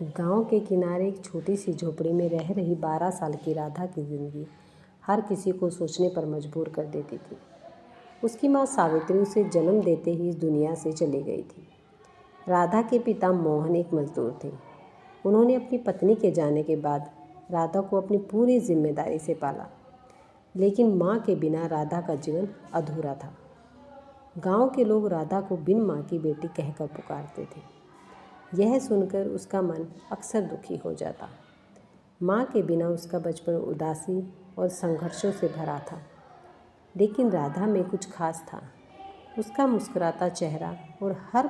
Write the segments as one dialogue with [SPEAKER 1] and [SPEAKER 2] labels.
[SPEAKER 1] गांव के किनारे एक छोटी सी झोपड़ी में रह रही 12 साल की राधा की ज़िंदगी हर किसी को सोचने पर मजबूर कर देती थी। उसकी माँ सावित्री उसे जन्म देते ही इस दुनिया से चली गई थी। राधा के पिता मोहन एक मजदूर थे। उन्होंने अपनी पत्नी के जाने के बाद राधा को अपनी पूरी जिम्मेदारी से पाला, लेकिन माँ के बिना राधा का जीवन अधूरा था। गांव के लोग राधा को बिन माँ की बेटी कहकर पुकारते थे। यह सुनकर उसका मन अक्सर दुखी हो जाता। माँ के बिना उसका बचपन उदासी और संघर्षों से भरा था, लेकिन राधा में कुछ खास था। उसका मुस्कुराता चेहरा और हर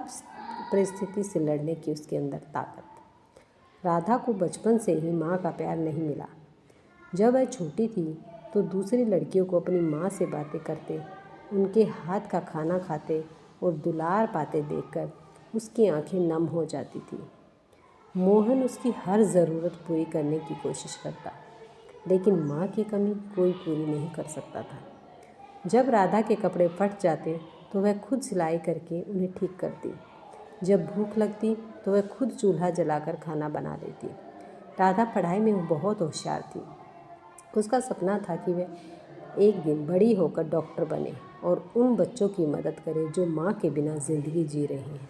[SPEAKER 1] परिस्थिति से लड़ने की उसके अंदर ताकत। राधा को बचपन से ही माँ का प्यार नहीं मिला। जब वह छोटी थी तो दूसरी लड़कियों को अपनी माँ से बातें करते, उनके हाथ का खाना खाते और दुलार पाते देखकर उसकी आंखें नम हो जाती थी। मोहन उसकी हर ज़रूरत पूरी करने की कोशिश करता, लेकिन माँ की कमी कोई पूरी नहीं कर सकता था। जब राधा के कपड़े फट जाते तो वह खुद सिलाई करके उन्हें ठीक करती। जब भूख लगती तो वह खुद चूल्हा जलाकर खाना बना लेती। राधा पढ़ाई में बहुत होशियार थी। उसका सपना था कि वह एक दिन बड़ी होकर डॉक्टर बने और उन बच्चों की मदद करे जो माँ के बिना ज़िंदगी जी रहे हैं।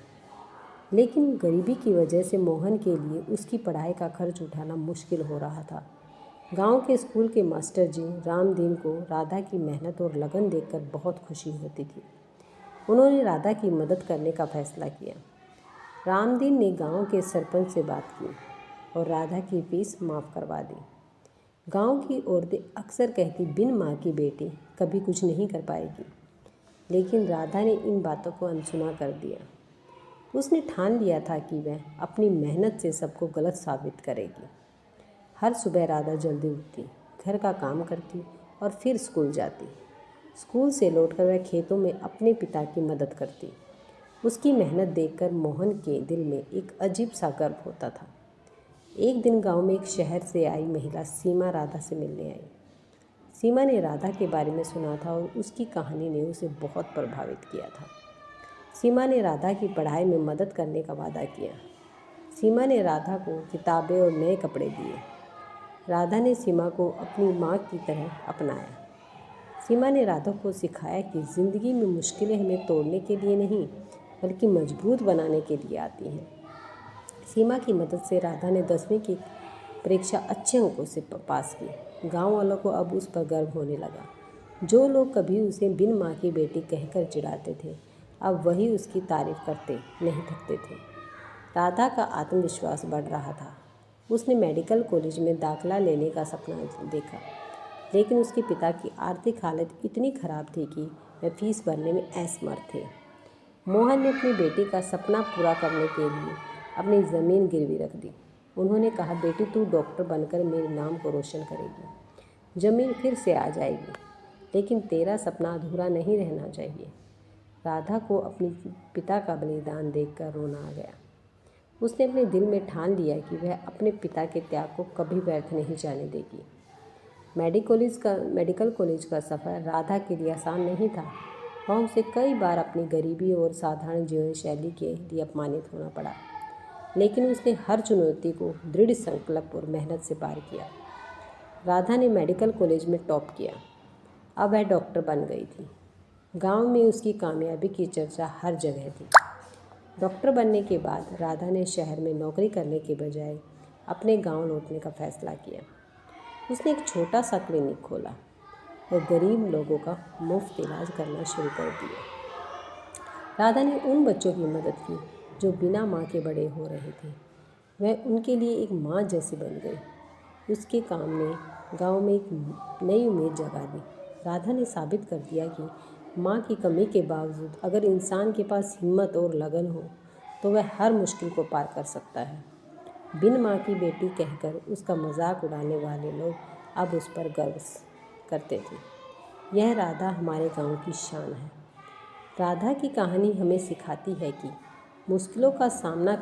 [SPEAKER 1] लेकिन गरीबी की वजह से मोहन के लिए उसकी पढ़ाई का खर्च उठाना मुश्किल हो रहा था। गांव के स्कूल के मास्टर जी रामदीन को राधा की मेहनत और लगन देखकर बहुत खुशी होती थी। उन्होंने राधा की मदद करने का फैसला किया। रामदीन ने गांव के सरपंच से बात की और राधा की फीस माफ़ करवा दी। गांव की औरतें अक्सर कहती बिन माँ की बेटी कभी कुछ नहीं कर पाएगी, लेकिन राधा ने इन बातों को अनसुना कर दिया। उसने ठान लिया था कि वह अपनी मेहनत से सबको गलत साबित करेगी। हर सुबह राधा जल्दी उठती, घर का काम करती और फिर स्कूल जाती। स्कूल से लौटकर वह खेतों में अपने पिता की मदद करती। उसकी मेहनत देखकर मोहन के दिल में एक अजीब सा गर्व होता था। एक दिन गांव में एक शहर से आई महिला सीमा राधा से मिलने आई। सीमा ने राधा के बारे में सुना था और उसकी कहानी ने उसे बहुत प्रभावित किया था। सीमा ने राधा की पढ़ाई में मदद करने का वादा किया। सीमा ने राधा को किताबें और नए कपड़े दिए। राधा ने सीमा को अपनी माँ की तरह अपनाया। सीमा ने राधा को सिखाया कि ज़िंदगी में मुश्किलें हमें तोड़ने के लिए नहीं, बल्कि मजबूत बनाने के लिए आती हैं। सीमा की मदद से राधा ने 10वीं की परीक्षा अच्छे अंकों से पास की। गांव वालों को अब उस पर गर्व होने लगा। जो लोग कभी उसे बिन माँ की बेटी कहकर चिढ़ाते थे, अब वही उसकी तारीफ करते नहीं थकते थे। राधा का आत्मविश्वास बढ़ रहा था। उसने मेडिकल कॉलेज में दाखिला लेने का सपना देखा, लेकिन उसके पिता की आर्थिक हालत इतनी खराब थी कि वह फीस भरने में असमर्थ थे। मोहन ने अपनी बेटी का सपना पूरा करने के लिए अपनी ज़मीन गिरवी रख दी। उन्होंने कहा, बेटी तू डॉक्टर बनकर मेरे नाम को रोशन करेगी। ज़मीन फिर से आ जाएगी, लेकिन तेरा सपना अधूरा नहीं रहना चाहिए। राधा को अपने पिता का बलिदान देखकर रोना आ गया। उसने अपने दिल में ठान लिया कि वह अपने पिता के त्याग को कभी व्यर्थ नहीं जाने देगी। मेडिकल कॉलेज का सफ़र राधा के लिए आसान नहीं था। वहाँ उसे कई बार अपनी गरीबी और साधारण जीवन शैली के लिए अपमानित होना पड़ा, लेकिन उसने हर चुनौती को दृढ़ संकल्प और मेहनत से पार किया। राधा ने मेडिकल कॉलेज में टॉप किया। अब वह डॉक्टर बन गई थी। गांव में उसकी कामयाबी की चर्चा हर जगह थी। डॉक्टर बनने के बाद राधा ने शहर में नौकरी करने के बजाय अपने गांव लौटने का फैसला किया। उसने एक छोटा सा क्लिनिक खोला और गरीब लोगों का मुफ्त इलाज करना शुरू कर दिया। राधा ने उन बच्चों की मदद की जो बिना माँ के बड़े हो रहे थे। वह उनके लिए एक माँ जैसी बन गई। उसके काम ने गांव में एक नई उम्मीद जगा दी। राधा ने साबित कर दिया कि माँ की कमी के बावजूद अगर इंसान के पास हिम्मत और लगन हो तो वह हर मुश्किल को पार कर सकता है। बिन माँ की बेटी कहकर उसका मजाक उड़ाने वाले लोग अब उस पर गर्व करते थे। यह राधा हमारे गांव की शान है। राधा की कहानी हमें सिखाती है कि मुश्किलों का सामना